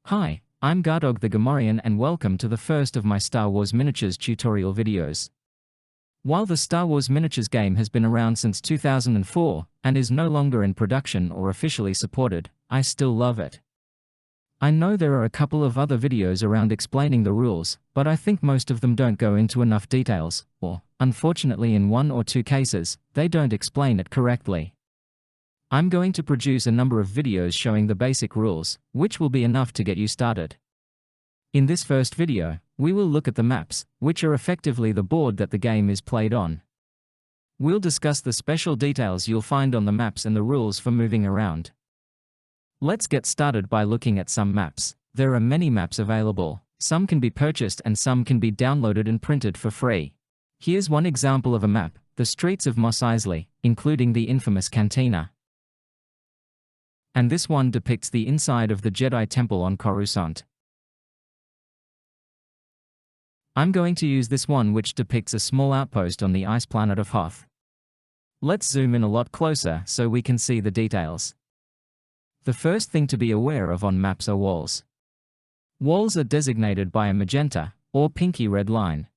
Hi, I'm Gardog the Gamorrean and welcome to the first of my Star Wars Miniatures tutorial videos. While the Star Wars Miniatures game has been around since 2004 and is no longer in production or officially supported, I still love it. I know there are a couple of other videos around explaining the rules, but I think most of them don't go into enough details, or, unfortunately in one or two cases, they don't explain it correctly. I'm going to produce a number of videos showing the basic rules, which will be enough to get you started. In this first video, we will look at the maps, which are effectively the board that the game is played on. We'll discuss the special details you'll find on the maps and the rules for moving around. Let's get started by looking at some maps. There are many maps available. Some can be purchased and some can be downloaded and printed for free. Here's one example of a map, the streets of Mos Eisley, including the infamous Cantina. And this one depicts the inside of the Jedi Temple on Coruscant. I'm going to use this one which depicts a small outpost on the ice planet of Hoth. Let's zoom in a lot closer so we can see the details. The first thing to be aware of on maps are walls. Walls are designated by a magenta, or pinky red line.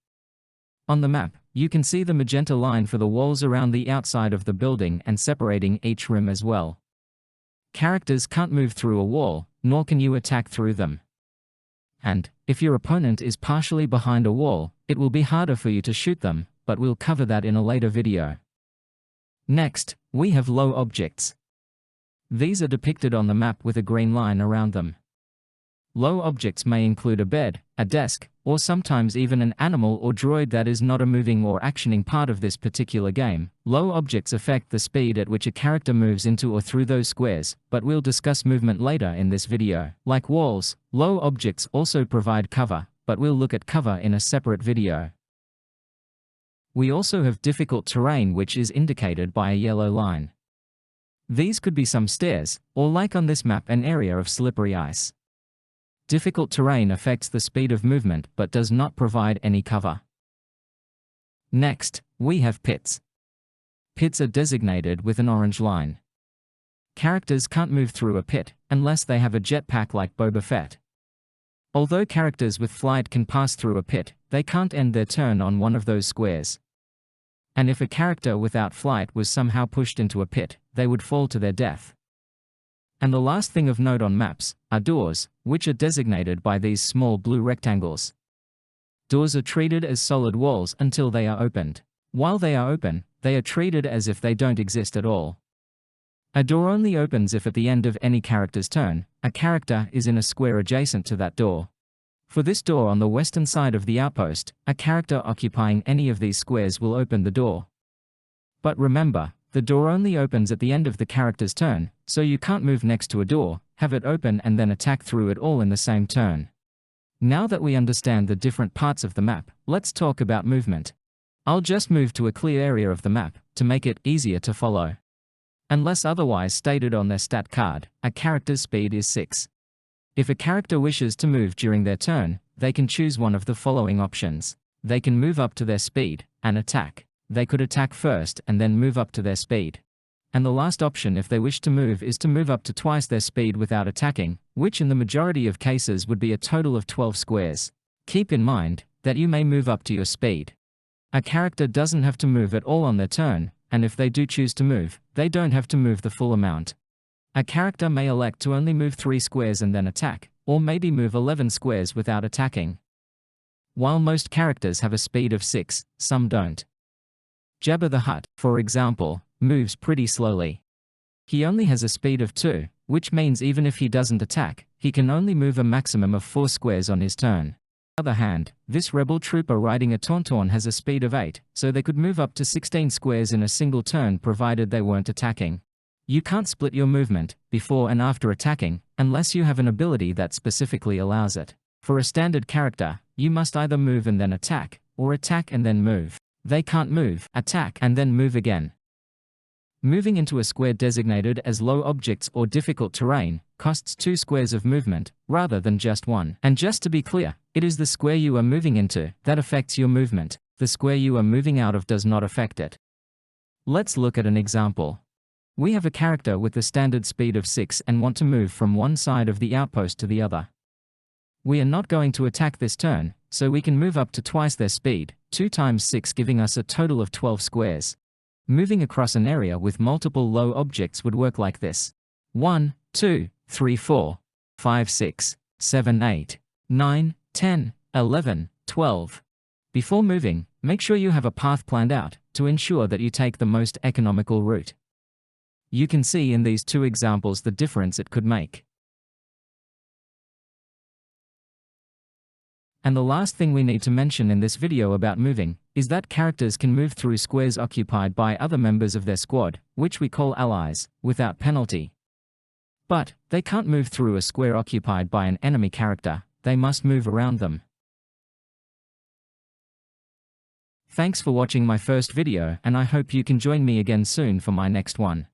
On the map, you can see the magenta line for the walls around the outside of the building and separating each rim as well. Characters can't move through a wall, nor can you attack through them. And, if your opponent is partially behind a wall, it will be harder for you to shoot them, but we'll cover that in a later video. Next, we have low objects. These are depicted on the map with a green line around them. Low objects may include a bed, a desk, or sometimes even an animal or droid that is not a moving or actioning part of this particular game. Low objects affect the speed at which a character moves into or through those squares, but we'll discuss movement later in this video. Like walls, low objects also provide cover, but we'll look at cover in a separate video. We also have difficult terrain which is indicated by a yellow line. These could be some stairs, or like on this map an area of slippery ice. Difficult terrain affects the speed of movement but does not provide any cover. Next, we have pits. Pits are designated with an orange line. Characters can't move through a pit unless they have a jetpack like Boba Fett. Although characters with flight can pass through a pit, they can't end their turn on one of those squares. And if a character without flight was somehow pushed into a pit, they would fall to their death. And the last thing of note on maps are doors, which are designated by these small blue rectangles. Doors are treated as solid walls until they are opened. While they are open, they are treated as if they don't exist at all. A door only opens if at the end of any character's turn, a character is in a square adjacent to that door. For this door on the western side of the outpost, a character occupying any of these squares will open the door. But remember, the door only opens at the end of the character's turn, so you can't move next to a door, have it open and then attack through it all in the same turn. Now that we understand the different parts of the map, let's talk about movement. I'll just move to a clear area of the map, to make it easier to follow. Unless otherwise stated on their stat card, a character's speed is 6. If a character wishes to move during their turn, they can choose one of the following options. They can move up to their speed, and attack. They could attack first and then move up to their speed. And the last option if they wish to move is to move up to twice their speed without attacking, which in the majority of cases would be a total of 12 squares. Keep in mind that you may move up to your speed. A character doesn't have to move at all on their turn, and if they do choose to move, they don't have to move the full amount. A character may elect to only move 3 squares and then attack, or maybe move 11 squares without attacking. While most characters have a speed of 6, some don't. Jabba the Hutt, for example, moves pretty slowly. He only has a speed of 2, which means even if he doesn't attack, he can only move a maximum of 4 squares on his turn. On the other hand, this rebel trooper riding a Tauntaun has a speed of 8, so they could move up to 16 squares in a single turn provided they weren't attacking. You can't split your movement, before and after attacking, unless you have an ability that specifically allows it. For a standard character, you must either move and then attack, or attack and then move. They can't move, attack, and then move again. Moving into a square designated as low objects or difficult terrain costs 2 squares of movement, rather than just 1. And just to be clear, it is the square you are moving into that affects your movement. The square you are moving out of does not affect it. Let's look at an example. We have a character with the standard speed of 6 and want to move from one side of the outpost to the other. We are not going to attack this turn, so we can move up to twice their speed, 2 times 6, giving us a total of 12 squares. Moving across an area with multiple low objects would work like this. 1, 2, 3, 4, 5, 6, 7, 8, 9, 10, 11, 12. Before moving, make sure you have a path planned out to ensure that you take the most economical route. You can see in these two examples the difference it could make. And the last thing we need to mention in this video about moving is that characters can move through squares occupied by other members of their squad, which we call allies, without penalty. But they can't move through a square occupied by an enemy character, they must move around them. Thanks for watching my first video, and I hope you can join me again soon for my next one.